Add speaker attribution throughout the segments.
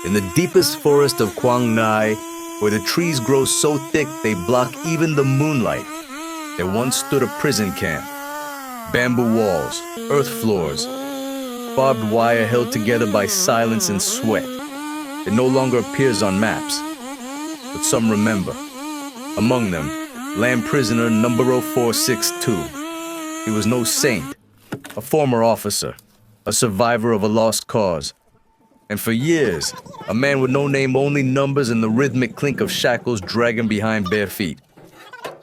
Speaker 1: In the deepest forest of Quang Nai, where the trees grow so thick they block even the moonlight, there once stood a prison camp. Bamboo walls, earth floors, barbed wire held together by silence and sweat. It no longer appears on maps, but some remember. Among them, Lamb prisoner number 0462. He was no saint, a former officer, a survivor of a lost cause. And for years, a man with no name, only numbers and the rhythmic clink of shackles dragging behind bare feet.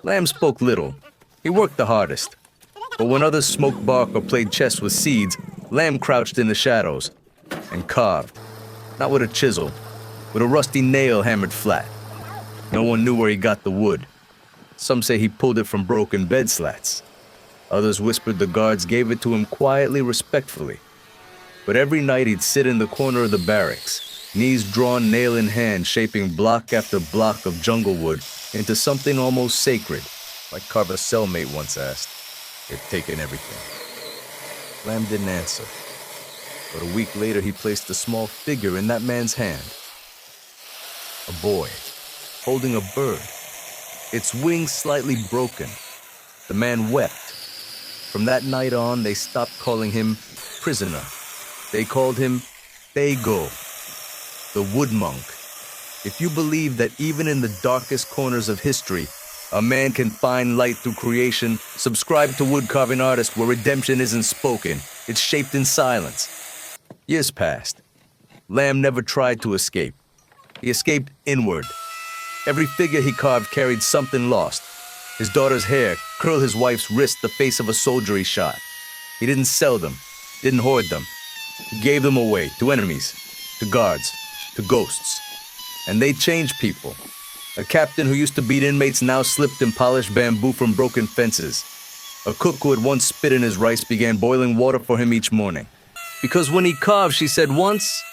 Speaker 1: Lamb spoke little. He worked the hardest. But when others smoked bark or played chess with seeds, Lamb crouched in the shadows and carved. Not with a chisel, with a rusty nail hammered flat. No one knew where he got the wood. Some say he pulled it from broken bed slats. Others whispered the guards gave it to him quietly, respectfully. But every night he'd sit in the corner of the barracks, knees drawn, nail in hand, shaping block after block of jungle wood into something almost sacred, like Carver's cellmate once asked. They'd taken everything. Lamb didn't answer. But a week later, he placed a small figure in that man's hand. A boy, holding a bird, its wings slightly broken. The man wept. From that night on, they stopped calling him prisoner. They called him Dago, the wood monk. If you believe that even in the darkest corners of history, a man can find light through creation, subscribe to Wood Carving Artist, where redemption isn't spoken, it's shaped in silence. Years passed. Lamb never tried to escape. He escaped inward. Every figure he carved carried something lost. His daughter's hair curled his wife's wrist, the face of a soldier he shot. He didn't sell them, didn't hoard them. He gave them away to enemies, to guards, to ghosts. And they changed people. A captain who used to beat inmates now slipped and polished bamboo from broken fences. A cook who had once spit in his rice began boiling water for him each morning. Because when he carved, she said once,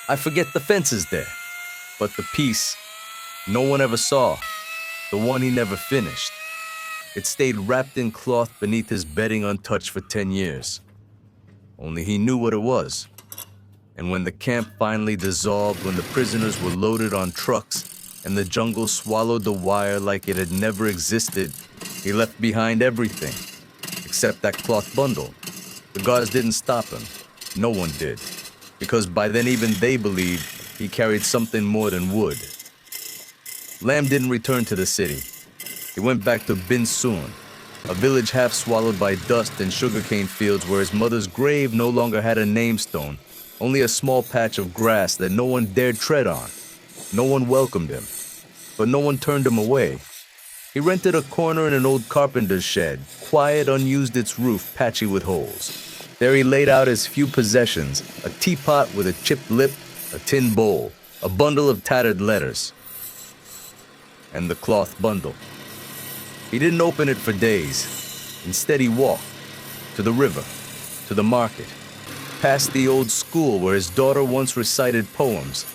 Speaker 1: "I forget the fences there." But the piece no one ever saw, the one he never finished, it stayed wrapped in cloth beneath his bedding untouched for 10 years. Only he knew what it was. And when the camp finally dissolved, when the prisoners were loaded on trucks and the jungle swallowed the wire like it had never existed, he left behind everything, except that cloth bundle. The guards didn't stop him. No one did. Because by then even they believed he carried something more than wood. Lamb didn't return to the city. He went back to Bin Sun, a village half swallowed by dust and sugarcane fields where his mother's grave no longer had a namestone, only a small patch of grass that no one dared tread on. No one welcomed him, but no one turned him away. He rented a corner in an old carpenter's shed, quiet, unused, its roof patchy with holes. There he laid out his few possessions, a teapot with a chipped lip, a tin bowl, a bundle of tattered letters, and the cloth bundle. He didn't open it for days. Instead, he walked to the river, to the market, past the old school where his daughter once recited poems.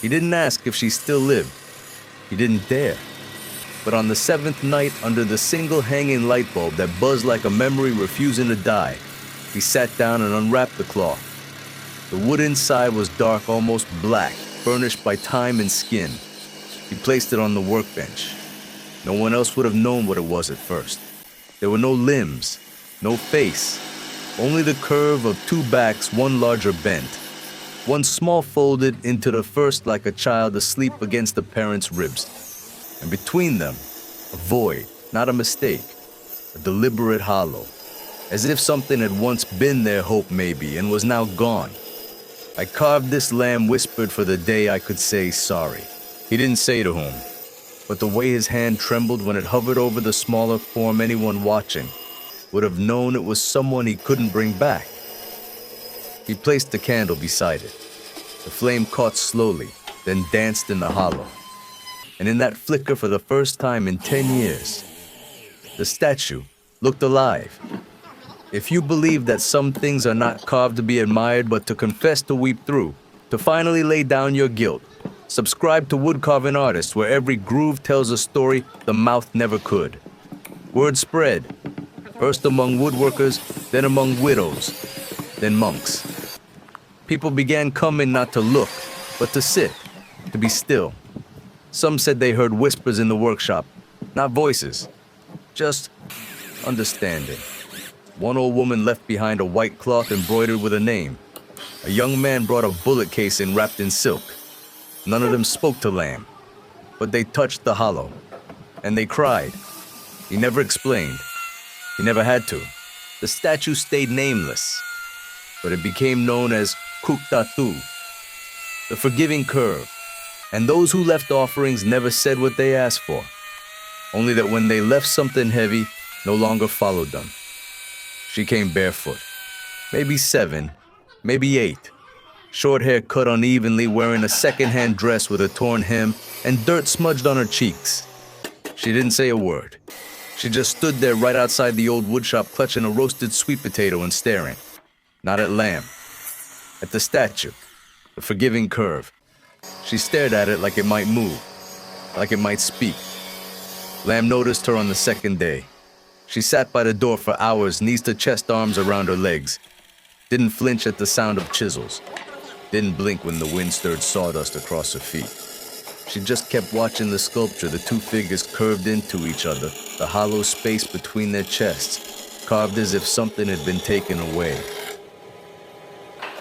Speaker 1: He didn't ask if she still lived. He didn't dare. But on the 7th night, under the single hanging light bulb that buzzed like a memory refusing to die, he sat down and unwrapped the cloth. The wood inside was dark, almost black, burnished by time and skin. He placed it on the workbench. No one else would have known what it was at first. There were no limbs, no face, only the curve of two backs, one larger bent, one small folded into the first like a child asleep against the parent's ribs. And between them, a void, not a mistake, a deliberate hollow, as if something had once been their hope maybe and was now gone. I carved this lamb whispered for the day I could say sorry. He didn't say to whom, but the way his hand trembled when it hovered over the smaller form, anyone watching would have known it was someone he couldn't bring back. He placed the candle beside it. The flame caught slowly, then danced in the hollow. And in that flicker for the first time in 10 years, the statue looked alive. If you believe that some things are not carved to be admired but to confess to weep through, to finally lay down your guilt, subscribe to Wood Carving Artist, where every groove tells a story the mouth never could. Word spread, first among woodworkers, then among widows, then monks. People began coming not to look, but to sit, to be still. Some said they heard whispers in the workshop, not voices, just understanding. One old woman left behind a white cloth embroidered with a name. A young man brought a bullet casing wrapped in silk. None of them spoke to Lamb, but they touched the hollow, and they cried. He never explained. He never had to. The statue stayed nameless, but it became known as Kuktatu, the forgiving curve. And those who left offerings never said what they asked for, only that when they left something heavy, no longer followed them. She came barefoot, maybe 7, maybe 8, short hair cut unevenly, wearing a second-hand dress with a torn hem and dirt smudged on her cheeks. She didn't say a word. She just stood there right outside the old woodshop, clutching a roasted sweet potato and staring. Not at Lamb, at the statue, the forgiving curve. She stared at it like it might move, like it might speak. Lamb noticed her on the second day. She sat by the door for hours, knees to chest, arms around her legs. Didn't flinch at the sound of chisels. Didn't blink when the wind stirred sawdust across her feet. She just kept watching the sculpture, the two figures curved into each other, the hollow space between their chests, carved as if something had been taken away,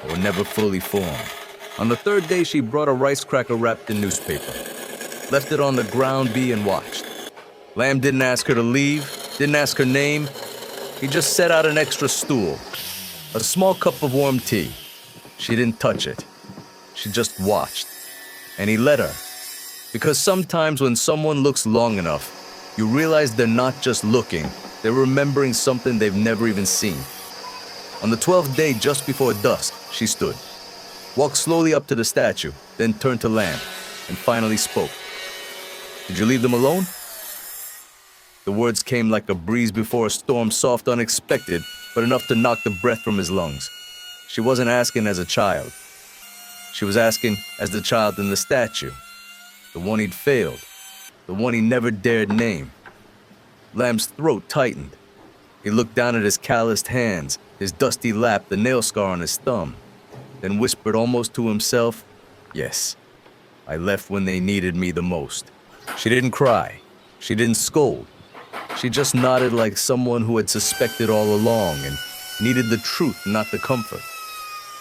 Speaker 1: or never fully formed. On the third day, she brought a rice cracker wrapped in newspaper, left it on the ground and watched. Lamb didn't ask her to leave, didn't ask her name. He just set out an extra stool, a small cup of warm tea. She didn't touch it. She just watched. And he let her. Because sometimes when someone looks long enough, you realize they're not just looking, they're remembering something they've never even seen. On the 12th day, just before dusk, she stood, walked slowly up to the statue, then turned to Lamb, and finally spoke. "Did you leave them alone?" The words came like a breeze before a storm, soft, unexpected, but enough to knock the breath from his lungs. She wasn't asking as a child. She was asking as the child in the statue, the one he'd failed, the one he never dared name. Lamb's throat tightened. He looked down at his calloused hands, his dusty lap, the nail scar on his thumb, then whispered almost to himself, "Yes, I left when they needed me the most." She didn't cry. She didn't scold. She just nodded like someone who had suspected all along and needed the truth, not the comfort.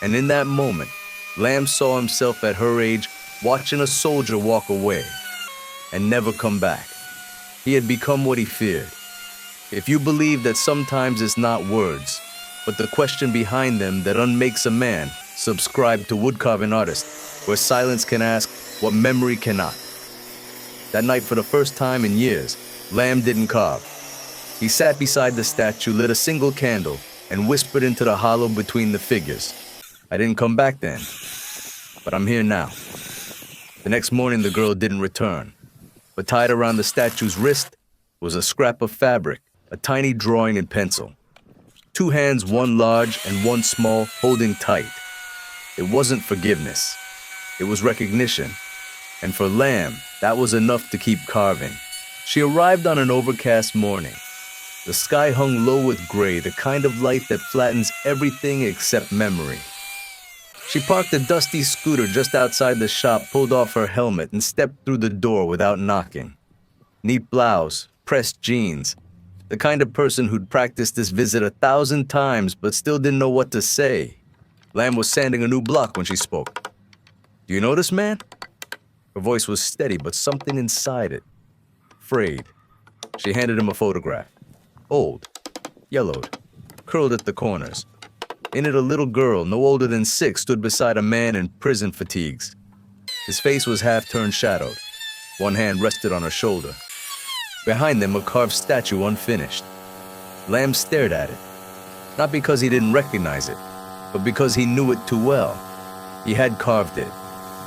Speaker 1: And in that moment, Lamb saw himself at her age watching a soldier walk away and never come back. He had become what he feared. If you believe that sometimes it's not words, but the question behind them that unmakes a man, subscribe to Woodcarving Artist, where silence can ask what memory cannot. That night, for the first time in years, Lamb didn't carve. He sat beside the statue, lit a single candle, and whispered into the hollow between the figures. "I didn't come back then, but I'm here now." The next morning, the girl didn't return, but tied around the statue's wrist was a scrap of fabric, a tiny drawing in pencil. 2 hands, one large and one small, holding tight. It wasn't forgiveness. It was recognition. And for Lamb, that was enough to keep carving. She arrived on an overcast morning. The sky hung low with gray, the kind of light that flattens everything except memory. She parked a dusty scooter just outside the shop, pulled off her helmet, and stepped through the door without knocking. Neat blouse, pressed jeans. The kind of person who'd practiced this visit 1,000 times but still didn't know what to say. Lamb was sanding a new block when she spoke. "Do you know this man?" Her voice was steady, but something inside it frayed. She handed him a photograph. Old, yellowed, curled at the corners. In it, a little girl, no older than 6, stood beside a man in prison fatigues. His face was half-turned shadowed. One hand rested on her shoulder. Behind them, a carved statue unfinished. Lamb stared at it, not because he didn't recognize it, but because he knew it too well. He had carved it.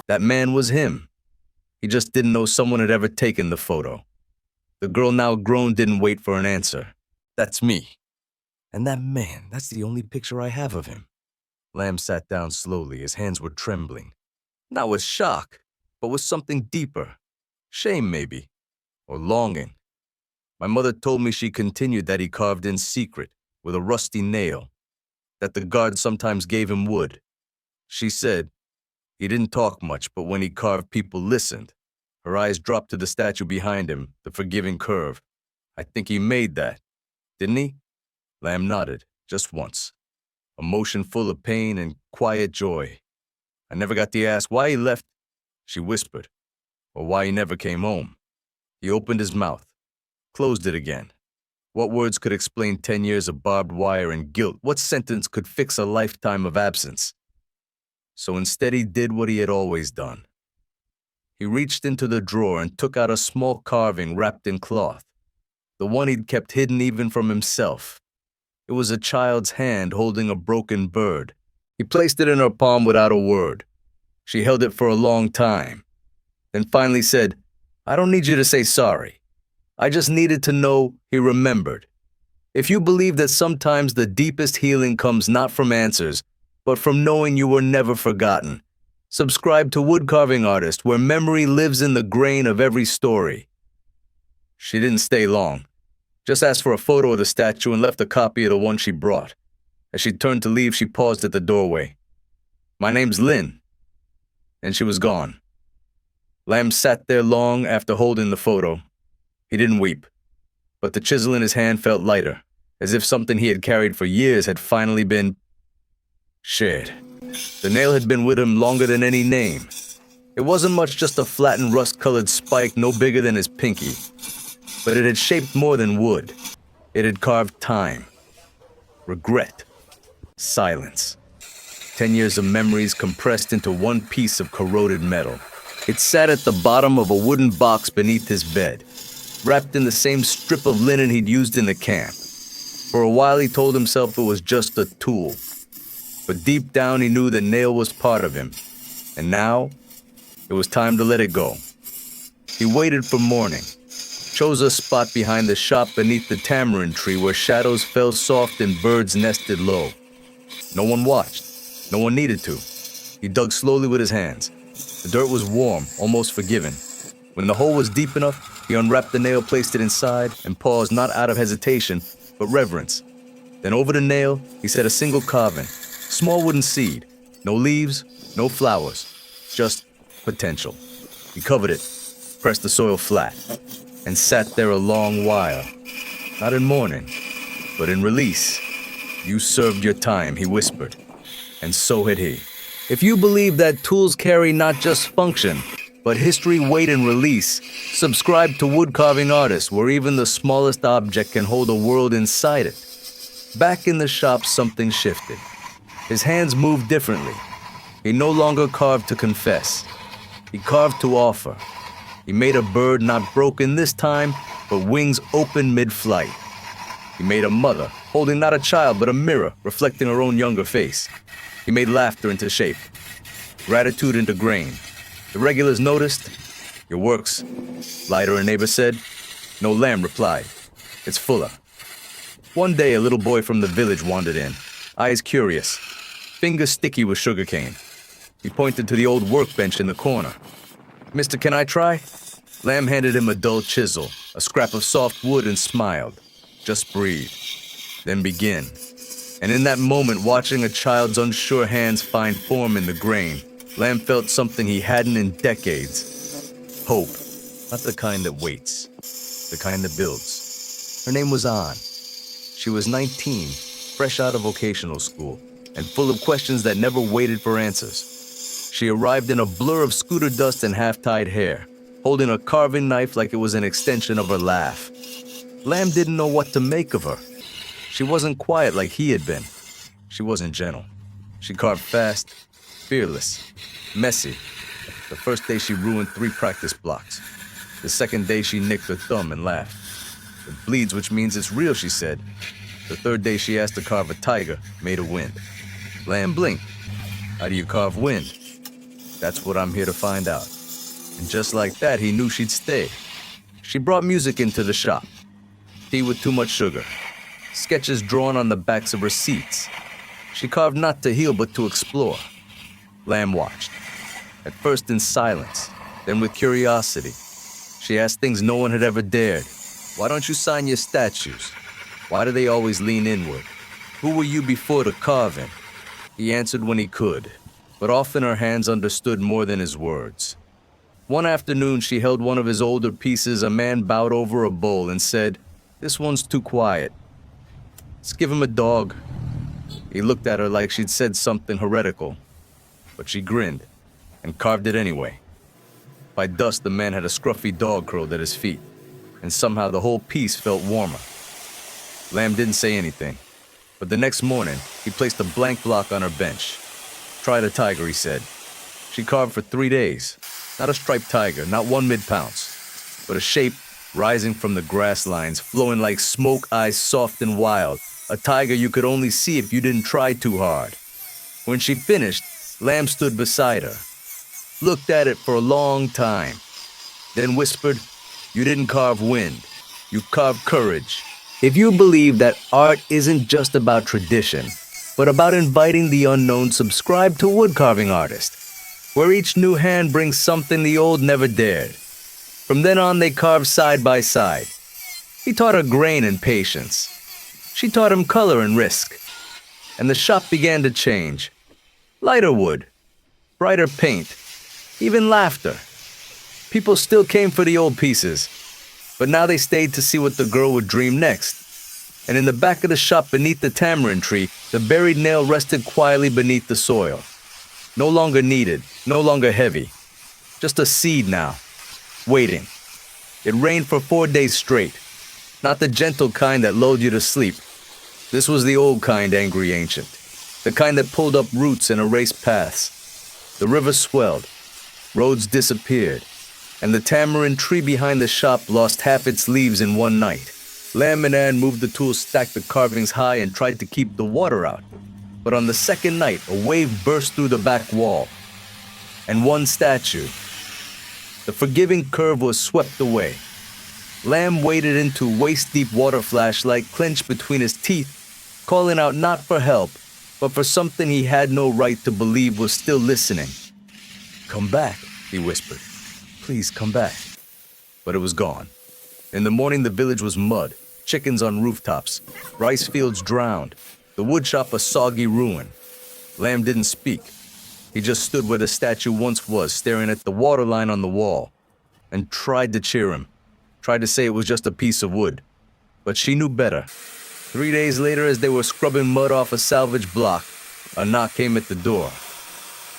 Speaker 1: That man was him. He just didn't know someone had ever taken the photo. The girl, now grown, didn't wait for an answer. "That's me. And that man, that's the only picture I have of him." Lamb sat down slowly. His hands were trembling. Not with shock, but with something deeper. Shame, maybe. Or longing. My mother told me, she continued, that he carved in secret, with a rusty nail. That the guards sometimes gave him wood. She said, He didn't talk much, but when he carved, people listened. Her eyes dropped to the statue behind him, the forgiving curve. I think he made that, didn't he? Lamb nodded, just once. A motion full of pain and quiet joy. I never got to ask why he left, she whispered, or why he never came home. He opened his mouth, closed it again. What words could explain 10 years of barbed wire and guilt? What sentence could fix a lifetime of absence? So instead he did what he had always done. He reached into the drawer and took out a small carving wrapped in cloth, the one he'd kept hidden even from himself. It was a child's hand holding a broken bird. He placed it in her palm without a word. She held it for a long time, then finally said, "I don't need you to say sorry. I just needed to know he remembered. If you believe that sometimes the deepest healing comes not from answers, but from knowing you were never forgotten, subscribe to Wood Carving Artist, where memory lives in the grain of every story." She didn't stay long. Just asked for a photo of the statue and left a copy of the one she brought. As she turned to leave, she paused at the doorway. "My name's Lynn." And she was gone. Lamb sat there long after holding the photo. He didn't weep, but the chisel in his hand felt lighter, as if something he had carried for years had finally been shared. The nail had been with him longer than any name. It wasn't much, just a flattened rust-colored spike no bigger than his pinky. But it had shaped more than wood. It had carved time, regret, silence. 10 years of memories compressed into one piece of corroded metal. It sat at the bottom of a wooden box beneath his bed, wrapped in the same strip of linen he'd used in the camp. For a while he told himself it was just a tool. But deep down he knew the nail was part of him. And now, it was time to let it go. He waited for morning, chose a spot behind the shop beneath the tamarind tree where shadows fell soft and birds nested low. No one watched. No one needed to. He dug slowly with his hands. The dirt was warm, almost forgiving. When the hole was deep enough, he unwrapped the nail, placed it inside, and paused not out of hesitation, but reverence. Then over the nail, he set a single carving, small wooden seed, no leaves, no flowers, just potential. He covered it, pressed the soil flat, and sat there a long while. Not in mourning, but in release. "You served your time," he whispered. And so had he. If you believe that tools carry not just function, but history, weight, and release, subscribe to Wood Carving Artist, where even the smallest object can hold a world inside it. Back in the shop, something shifted. His hands moved differently. He no longer carved to confess. He carved to offer. He made a bird not broken this time, but wings open mid-flight. He made a mother, holding not a child, but a mirror, reflecting her own younger face. He made laughter into shape, gratitude into grain. The regulars noticed. "Your work's lighter," a neighbor said. No, Lamb replied. "It's fuller." One day, a little boy from the village wandered in, eyes curious, fingers sticky with sugarcane. He pointed to the old workbench in the corner. "Mister, can I try?" Lamb handed him a dull chisel, a scrap of soft wood, and smiled. "Just breathe, then begin." And in that moment, watching a child's unsure hands find form in the grain, Lamb felt something he hadn't in decades. Hope, not the kind that waits, the kind that builds. Her name was Ann. She was 19, fresh out of vocational school, and full of questions that never waited for answers. She arrived in a blur of scooter dust and half-tied hair, holding a carving knife like it was an extension of her laugh. Lamb didn't know what to make of her. She wasn't quiet like he had been. She wasn't gentle. She carved fast, fearless, messy. The first day she ruined 3 practice blocks. The second day she nicked her thumb and laughed. "It bleeds, which means it's real," she said. The third day she asked to carve a tiger, made a wind. Lamb blinked. "How do you carve wind?" "That's what I'm here to find out." And just like that, he knew she'd stay. She brought music into the shop. Tea with too much sugar. Sketches drawn on the backs of receipts. She carved not to heal, but to explore. Lamb watched, at first in silence, then with curiosity. She asked things no one had ever dared. "Why don't you sign your statues? Why do they always lean inward? Who were you before the carving?" He answered when he could, but often her hands understood more than his words. One afternoon, she held one of his older pieces. A man bowed over a bowl and said, "This one's too quiet. Let's give him a dog." He looked at her like she'd said something heretical, but she grinned and carved it anyway. By dusk, the man had a scruffy dog curled at his feet, and somehow the whole piece felt warmer. Lamb didn't say anything, but the next morning, he placed a blank block on her bench. "Try the tiger," he said. She carved for 3 days. Not a striped tiger, not one mid-pounce, but a shape rising from the grass lines, flowing like smoke, eyes soft and wild. A tiger you could only see if you didn't try too hard. When she finished, Lamb stood beside her, looked at it for a long time, then whispered, "You didn't carve wind, you carved courage." If you believe that art isn't just about tradition, but about inviting the unknown, subscribe to Wood Carving Artist, where each new hand brings something the old never dared. From then on, they carved side by side. He taught her grain and patience. She taught him color and risk. And the shop began to change. Lighter wood, brighter paint, even laughter. People still came for the old pieces, but now they stayed to see what the girl would dream next. And in the back of the shop beneath the tamarind tree, the buried nail rested quietly beneath the soil. No longer needed, no longer heavy. Just a seed now, waiting. It rained for 4 days straight. Not the gentle kind that lulled you to sleep. This was the old kind, angry ancient. The kind that pulled up roots and erased paths. The river swelled. Roads disappeared. And the tamarind tree behind the shop lost half its leaves in one night. Lamb and Ann moved the tools, stacked the carvings high, and tried to keep the water out. But on the second night, a wave burst through the back wall. And one statue, the forgiving curve, was swept away. Lamb waded into waist-deep water, flashlight clenched between his teeth, calling out not for help, but for something he had no right to believe was still listening. "Come back," he whispered. "Please come back." But it was gone. In the morning, the village was mud, chickens on rooftops, rice fields drowned, the woodshop a soggy ruin. Lamb didn't speak. He just stood where the statue once was, staring at the waterline on the wall, and tried to cheer him, tried to say it was just a piece of wood. But she knew better. 3 days later, as they were scrubbing mud off a salvage block, a knock came at the door.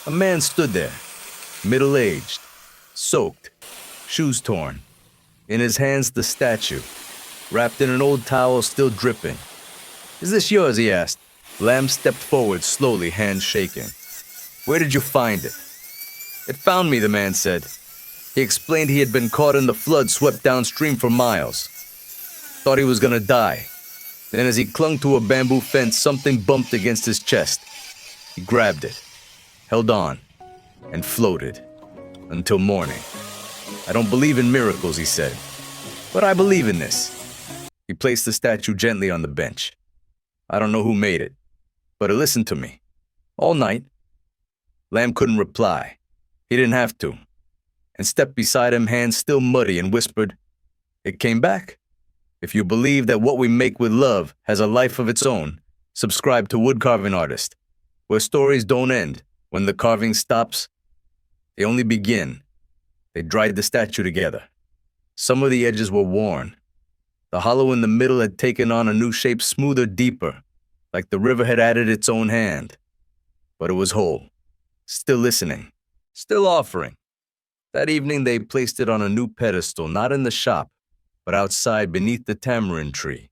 Speaker 1: A man stood there, middle-aged, soaked, shoes torn. In his hands, the statue, wrapped in an old towel, still dripping. "Is this yours?" he asked. Lamb stepped forward, slowly, hands shaking. "Where did you find it?" "It found me," the man said. He explained he had been caught in the flood, swept downstream for miles. Thought he was gonna die. Then as he clung to a bamboo fence, something bumped against his chest. He grabbed it, held on, and floated until morning. "I don't believe in miracles," he said, "but I believe in this." He placed the statue gently on the bench. "I don't know who made it, but it listened to me. All night." Lamb couldn't reply. He didn't have to. And stepped beside him, hands still muddy, and whispered, "It came back. If you believe that what we make with love has a life of its own, subscribe to Wood Carving Artist, where stories don't end when the carving stops. They only begin." They dried the statue together. Some of the edges were worn. The hollow in the middle had taken on a new shape, smoother, deeper, like the river had added its own hand. But it was whole, still listening, still offering. That evening they placed it on a new pedestal, not in the shop, but outside beneath the tamarind tree.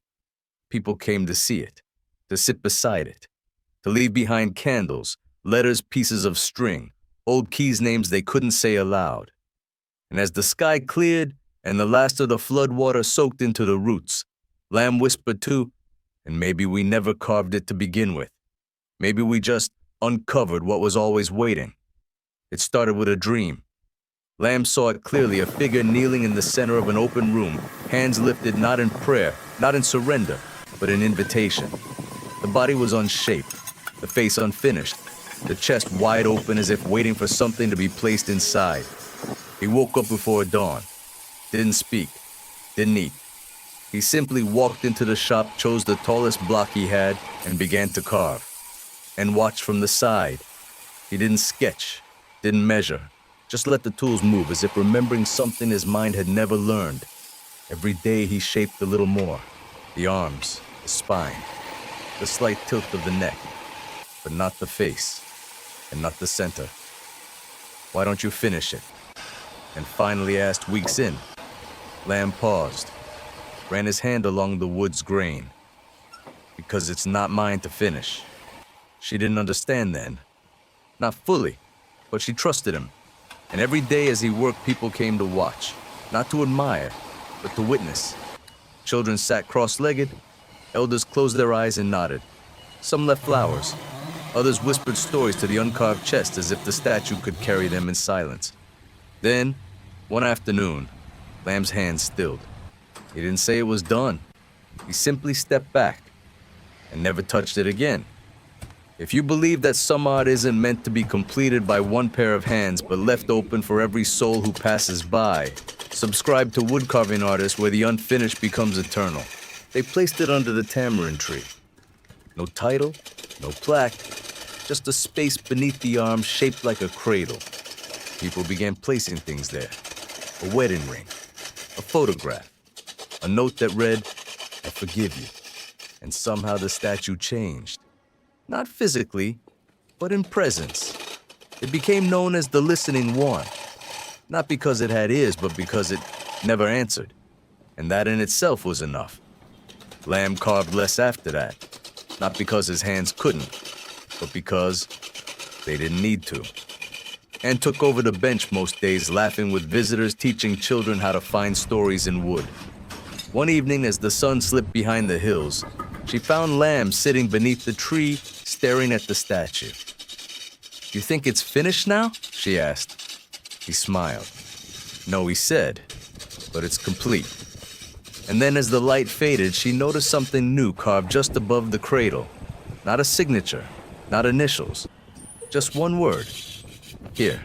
Speaker 1: People came to see it, to sit beside it, to leave behind candles, letters, pieces of string, old keys, names they couldn't say aloud. And as the sky cleared and the last of the flood water soaked into the roots, Lamb whispered too, "And maybe we never carved it to begin with. Maybe we just uncovered what was always waiting. It started with a dream." Lamb saw it clearly, a figure kneeling in the center of an open room, hands lifted not in prayer, not in surrender, but in invitation. The body was unshaped, the face unfinished, the chest wide open as if waiting for something to be placed inside. He woke up before dawn, didn't speak, didn't eat. He simply walked into the shop, chose the tallest block he had, and began to carve, and watched from the side. He didn't sketch, didn't measure, just let the tools move as if remembering something his mind had never learned. Every day he shaped a little more. The arms, the spine, the slight tilt of the neck, but not the face, and not the center. Why don't you finish it? And finally asked weeks in. Lamb paused, ran his hand along the wood's grain. Because it's not mine to finish. She didn't understand then. Not fully, but she trusted him. And every day as he worked, people came to watch, not to admire, but to witness. Children sat cross-legged, elders closed their eyes and nodded. Some left flowers, others whispered stories to the uncarved chest as if the statue could carry them in silence. Then, one afternoon, Lamb's hand stilled. He didn't say it was done. He simply stepped back and never touched it again. If you believe that some art isn't meant to be completed by one pair of hands but left open for every soul who passes by, subscribe to Woodcarving Artists, where the unfinished becomes eternal. They placed it under the tamarind tree. No title, no plaque, just a space beneath the arm shaped like a cradle. People began placing things there. A wedding ring, a photograph, a note that read, "I forgive you." And somehow the statue changed. Not physically, but in presence. It became known as the Listening One. Not because it had ears, but because it never answered. And that in itself was enough. Lamb carved less after that. Not because his hands couldn't, but because they didn't need to. And took over the bench most days, laughing with visitors, teaching children how to find stories in wood. One evening, as the sun slipped behind the hills, she found Lamb sitting beneath the tree, staring at the statue. "You think it's finished now?" she asked. He smiled. "No," he said, "but it's complete." And then as the light faded, she noticed something new carved just above the cradle. Not a signature, not initials, just one word. "Here."